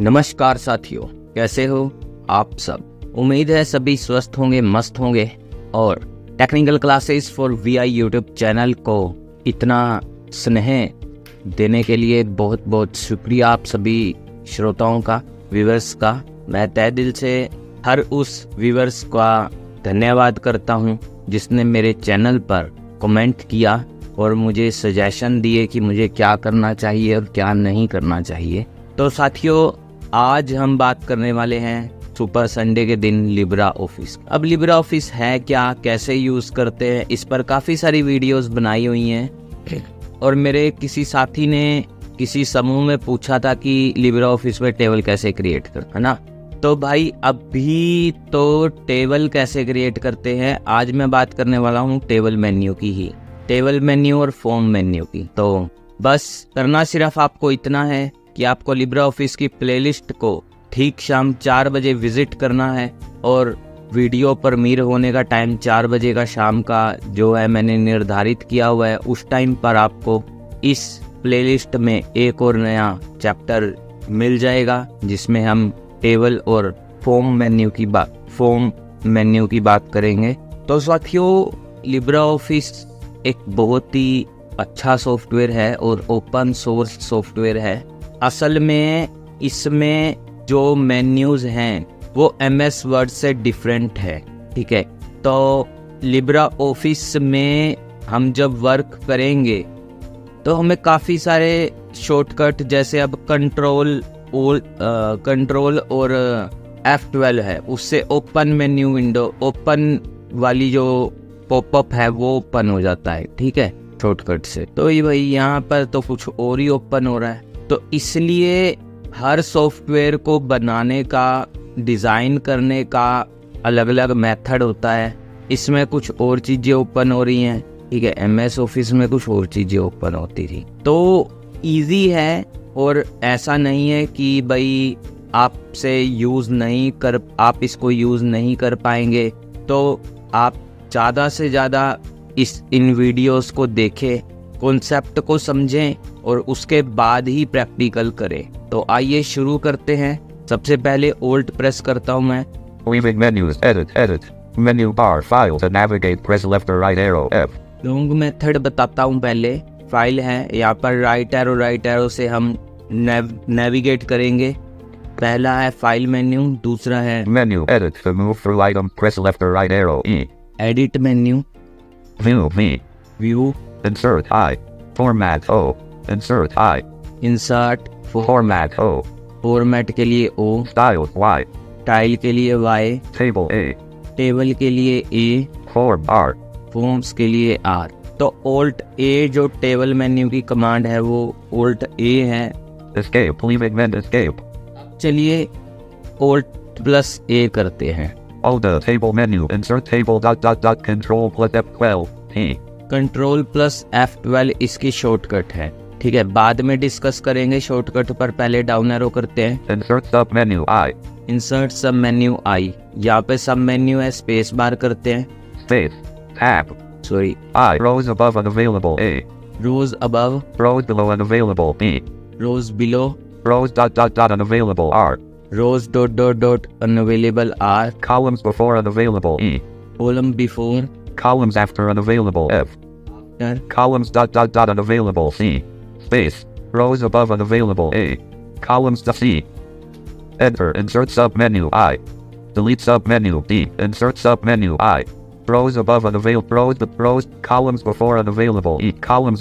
नमस्कार साथियों, कैसे हो आप सब। उम्मीद है सभी स्वस्थ होंगे, मस्त होंगे। और technical classes for VI YouTube channel को इतना स्नेह देने के लिए बहुत बहुत शुक्रिया आप सभी श्रोताओं का, व्यूअर्स का। मैं तहे दिल से हर उस व्यूअर्स का धन्यवाद करता हूं जिसने मेरे चैनल पर कमेंट किया और मुझे सजेशन दिए कि मुझे क्या करना चाहिए और क्या नहीं करना चाहिए। तो साथियों, आज हम बात करने वाले हैं सुपर संडे के दिन लिब्रा ऑफिस। अब लिब्रा ऑफिस है क्या, कैसे यूज़ करते हैं, इस पर काफ़ी सारी वीडियोस बनाई हुई हैं। और मेरे किसी साथी ने किसी समूह में पूछा था कि लिब्रा ऑफिस में टेबल कैसे क्रिएट करते है ना। तो भाई अभी तो टेबल कैसे क्रिएट करते हैं, आज मैं बात करने वाला हूँ टेबल मेन्यू की ही, टेबल मेन्यू और फॉर्म मेन्यू की। तो बस करना सिर्फ आपको इतना है कि आपको लिब्रा ऑफिस की प्लेलिस्ट को ठीक शाम 4 बजे विजिट करना है और वीडियो प्रीमियर होने का टाइम 4 बजे का शाम का जो है मैंने निर्धारित किया हुआ है, उस टाइम पर आपको इस प्लेलिस्ट में एक और नया चैप्टर मिल जाएगा जिसमें हम टेबल और फॉर्म मेन्यू की बात करेंगे। तो साथियों, लिब्रा ऑफिस एक बहुत ही अच्छा सॉफ्टवेयर है और ओपन सोर्स सॉफ्टवेयर है। असल में इसमें जो मेन्यूज हैं वो MS वर्ड से डिफरेंट है, ठीक है। तो लिब्रा ऑफिस में हम जब वर्क करेंगे तो हमें काफ़ी सारे शॉर्टकट, जैसे अब कंट्रोल और F12 है, उससे ओपन मेन्यू विंडो, ओपन वाली जो पॉपअप है वो ओपन हो जाता है, ठीक है, शॉर्टकट से। तो ये भाई यहाँ पर तो कुछ और ही ओपन हो रहा है। तो इसलिए हर सॉफ्टवेयर को बनाने का, डिज़ाइन करने का अलग अलग मेथड होता है। इसमें कुछ और चीज़ें ओपन हो रही हैं, ठीक है, MS ऑफिस में कुछ और चीज़ें ओपन होती थी। तो इजी है और ऐसा नहीं है कि भाई आप इसको यूज़ नहीं कर पाएंगे। तो आप ज़्यादा से ज़्यादा इन वीडियोस को देखें, कॉन्सेप्ट को समझें और उसके बाद ही प्रैक्टिकल करें। तो आइए शुरू करते हैं। सबसे पहले ओल्ट प्रेस करता हूं मैं। Leaving menus, edit, menu bar, file to navigate, press left or right arrow, F. Long method बताता हूं पहले। फाइल है, यहाँ पर राइट एरो से हम नेविगेट करेंगे। पहला है फाइल मेन्यू, दूसरा है Menu, edit, to move through item, press left or right arrow, E. Edit menu, View, V. View, Insert, I. Format, O. Insert, I. Insert, Format, O. Format के लिए O, Style, Y. Tile के लिए Y, Table, A. Table के लिए A, Form, R. Forms के लिए R। तो Alt A जो टेबल मेन्यू की कमांड है वो Alt A है। Escape, leaving menu, escape. चलिए Alt+A करते हैं। Alt, table menu, insert table, control plus F12, T. Ctrl+F12 इसकी शॉर्टकट है, ठीक है, बाद में डिस्कस करेंगे शॉर्टकट पर। पहले डाउन एरो करते हैं। Insert sub menu, I. Insert sub menu I, यहाँ पे सब मेन्यू है, स्पेस बार करते हैं। Space, tab. I. Rows above unavailable, A. Rows above, Rows below unavailable, B. Rows below, Rows unavailable, R. Rows dot unavailable R, Columns before unavailable, E. Column before, Columns after unavailable, F. Columns unavailable, C. Space. Rows above unavailable, A. Columns C. Enter. Insert sub menu, I. Delete sub menu, D. Insert sub menu, I. Rows above unavailable, rows, columns before unavailable, E. Columns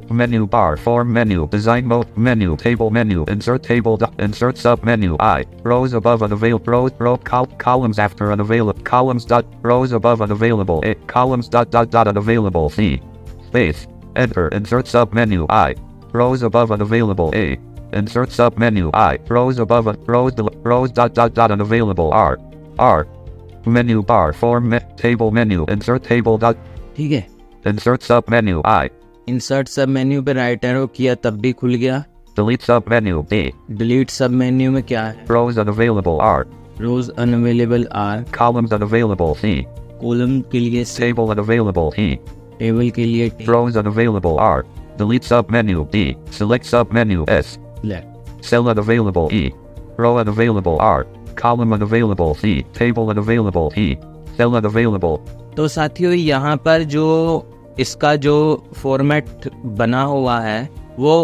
menu bar, form menu, design mode menu, table menu, insert table, insert sub menu, I. Rows above unavailable, columns after unavailable, rows above unavailable, A. Columns unavailable, C. Space. Enter. Insert sub menu, I. Rows above unavailable, A. Insert sub menu, I. Rows above unavailable, R. Menu bar, form table menu, insert table, ठीक है। insert sub menu, I. Insert sub menu पे right arrow किया तब भी खुल गया। Delete sub menu, D. Delete sub menu में क्या है? Rows unavailable, R. Rows unavailable R, Columns unavailable, C. Column के लिए C, Table unavailable, T. Table के लिए T, Rows unavailable, R. Delete submenu D. Select submenu S. Left. Cell unavailable E. Row unavailable R. Column unavailable C. Table unavailable E. Cell unavailable. तो साथियों यहाँ पर जो इसका जो फॉर्मेट बना हुआ है वो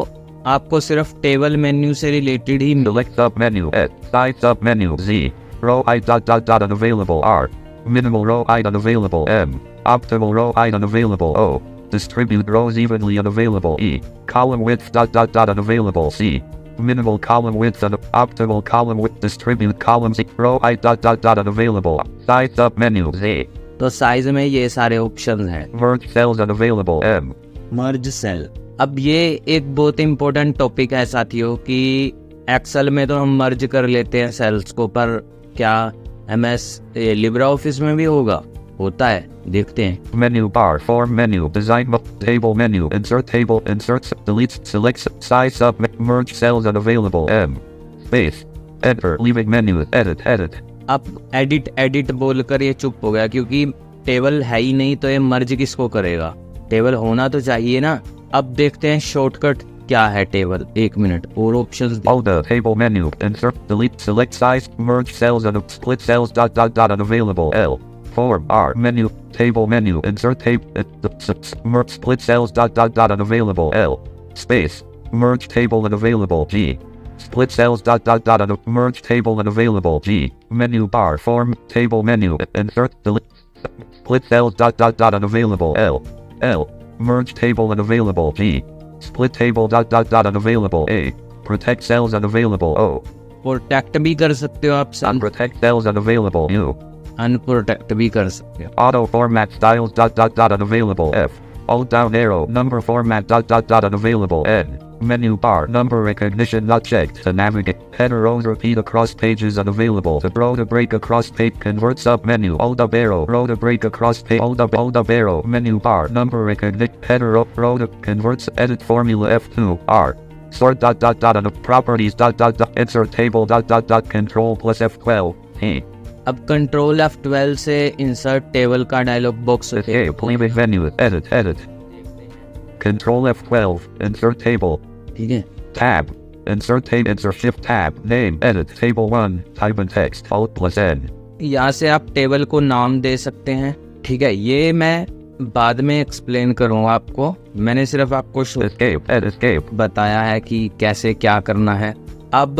आपको सिर्फ टेबल मेन्यू से related he Select submenu S. Side submenu Z. Row I dot unavailable R. Minimal row I unavailable M. Optimal row I unavailable O. Distribute rows evenly unavailable E. Column width dot unavailable C. Minimal column width and optimal column width. Distribute columns E. Row I dot unavailable. Side submenu Z. तो size में ये सारे option हैं। Merge cells unavailable M. Merge cell. अब ये एक बहुत important topic है साथियों कि एक्सेल में तो हम मर्ज कर लेते हैं सेल्स को, पर क्या MS लिब्रा ऑफिस में भी होता है, देखते हैं। Menu bar, form menu, design table menu, insert table, inserts, deletes, selects, size sub, merge cells unavailable M. Space. Enter, leaving menu, edit. अब एडिट बोलकर ये चुप हो गया क्योंकि टेबल है ही नहीं, तो ये मर्ज किसको करेगा? टेबल होना तो चाहिए ना। अब देखते हैं शॉर्टकट क्या है टेबल। 1 मिनट और options. Folder, table menu, insert, delete, select size, merge cells and split cells dot unavailable L. Form R menu, table menu, insert table, merge split cells dot unavailable L. Space, merge table unavailable G. Split cells dot merge table unavailable G. Menu bar, form, table menu, insert, delete, split cells dot unavailable L. Merge table unavailable G. Split table dot unavailable A. Protect cells unavailable O. Protect भी कर सकते हो आप। Unprotect cells unavailable U. Unprotect भी कर सकते हो। Auto format styles dot unavailable F. Alt down arrow number format dot unavailable N. Menu bar number recognition not checked to navigate. Header rows repeat across pages unavailable. To row to break across page convert sub menu. Alt up arrow row to break across page. Alt up arrow menu bar number recognition. Header row to converts edit formula F2 R. Sort dot properties dot insert table dot control plus F12 E. अब control F12 से insert table का dialog box. Escape leaving menu edit. Control F12 insert table. ठीक है। Tab. Insert shift tab. Name. Edit. Table 1. Type and text. Alt plus N. यहाँ से आप table को नाम दे सकते हैं। ठीक है, ये मैं बाद में एक्सप्लेन करूँगा आपको। मैंने सिर्फ आपको Escape. बताया है कि कैसे क्या करना है। अब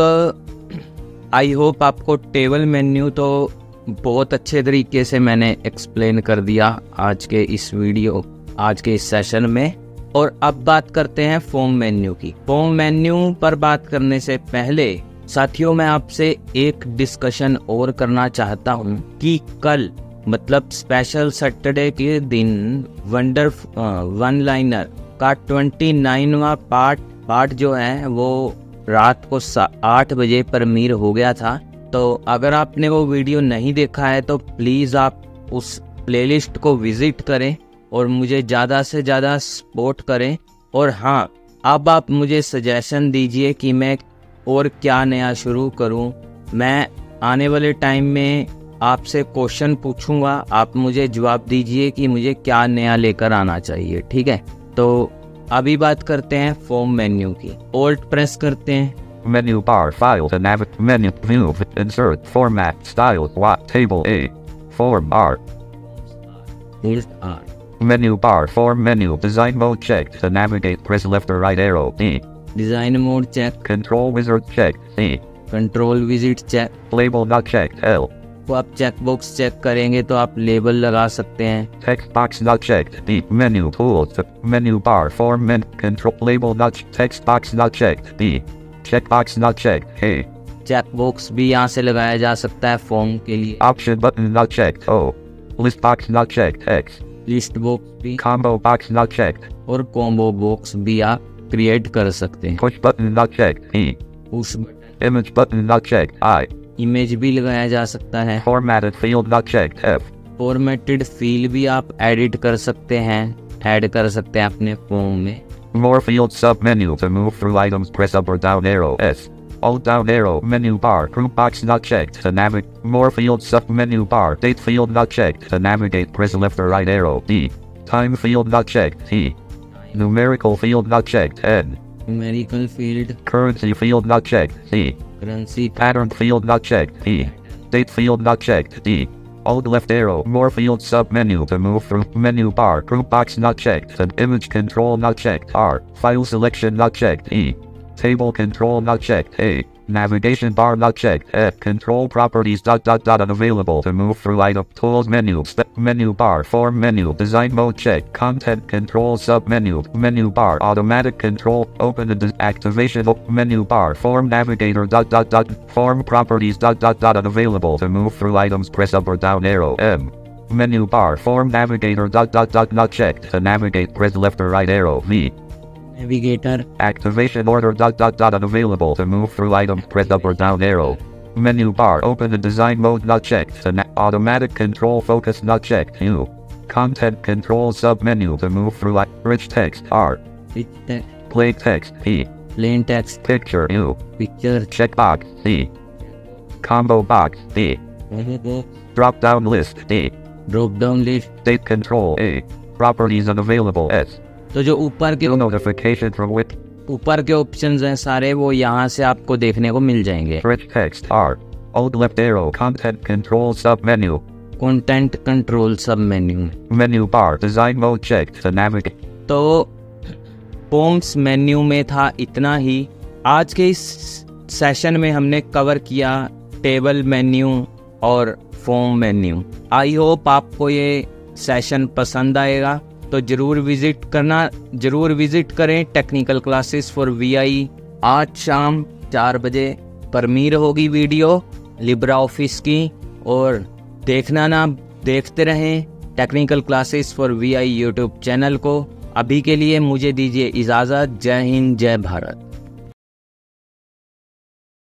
आई होप आपको टेबल मेन्यू तो बहुत अच्छे तरीके से मैंने एक्सप्लेन कर दिया आज के इस सेशन में। और अब बात करते हैं फॉर्म मेन्यू की। फॉर्म मेन्यू पर बात करने से पहले साथियों मैं आपसे एक डिस्कशन और करना चाहता हूं कि कल मतलब स्पेशल सैटरडे के दिन वंडर वन लाइनर का 29वां पार्ट जो है वो रात को 8 बजे प्रीमियर हो गया था। तो अगर आपने वो वीडियो नहीं देखा है तो प्लीज़ आप उस प्लेलिस्ट को विजिट करें और मुझे ज़्यादा से ज़्यादा सपोर्ट करें। और हाँ, अब आप मुझे सजेशन दीजिए कि मैं और क्या नया शुरू करूं। मैं आने वाले टाइम में आपसे क्वेश्चन पूछूंगा, आप मुझे जवाब दीजिए कि मुझे क्या नया लेकर आना चाहिए। ठीक है, तो अभी बात करते हैं फॉर्म मेन्यू की। ऑल्ट प्रेस करते हैं। Menu bar file to navigate menu view insert format style what table A form R. Menu bar form menu design mode checked to navigate press left or right arrow D. Design mode check. Control wizard checked C. Control wizard check. Label not checked L. तो आप check box check करेंगे तो आप label लगा सकते हैं। Text box not checked D. Menu tools menu bar form menu control label not text box not checked D. Checkbox not checked A. Check box भी यहाँ से लगाया जा सकता है फॉर्म के लिए। Option button not checked O. List box not checked X. List box भी। Combo box not checked. और कॉम्बो बॉक्स भी आप क्रिएट कर सकते हैं। Push button not checked E. Push button. Image button not checked I. Image भी लगाया जा सकता है। Formatted field not checked F. Formatted feel भी आप एडिट कर सकते हैं, ऐड कर सकते हैं अपने फॉर्म में। More field sub menu to move through items press up or down arrow S. Alt down arrow menu bar group box not checked to navigate. More field sub menu bar date field not checked to navigate press left or right arrow D. Time field not checked T. Numerical field not checked. N. Numerical field, Currency field not checked. C. Currency, Pattern field not checked. P. Date field not checked. D. Hold left arrow. More field sub-menu to move through. Menu bar. Group box not checked. And image control not checked. R. File selection not checked. E. Table control not checked. A. Navigation bar not checked. F. Control properties ... unavailable to move through item. Tools menu. Menu bar. Form menu. Design mode checked. Content control sub-menu. Menu bar. Automatic control. Open and activation. Menu bar. Form navigator ... Form properties ... unavailable to move through items. Press up or down arrow. M. Menu bar. Form navigator ... not checked. To navigate, press left or right arrow. V. Navigator, Activation order ... unavailable to move through items. Press up or down arrow. Menu bar. Open the design mode not checked. To automatic control focus not checked. U. Content control sub-menu to move through rich text. R. Plain text. P. Plain text, Picture. U. Picture, Checkbox. C. Combo box. D. Drop down list. D. Drop down list. Date control. A. Properties unavailable. S. तो जो ऊपर के No notification from with ऊपर के options हैं सारे, वो यहाँ से आपको देखने को मिल जाएंगे। rich text. R. Hold left arrow. Content control sub-menu. Content control sub menu. Menu bar. Design mode checked. To navigate. तो फॉर्म्स मेन्यू में था इतना ही। आज के इस सेशन में हमने कवर किया टेबल मेन्यू और फॉर्म मेन्यू। आई होप आपको ये सेशन पसंद आएगा, तो ज़रूर विज़िट करें टेक्निकल क्लासेस फॉर वीआई। आज शाम 4 बजे परमीर होगी वीडियो लिब्रा ऑफिस की, और देखते रहें technical classes for VI YouTube channel को। अभी के लिए मुझे दीजिए इजाज़त। जय हिंद, जय भारत।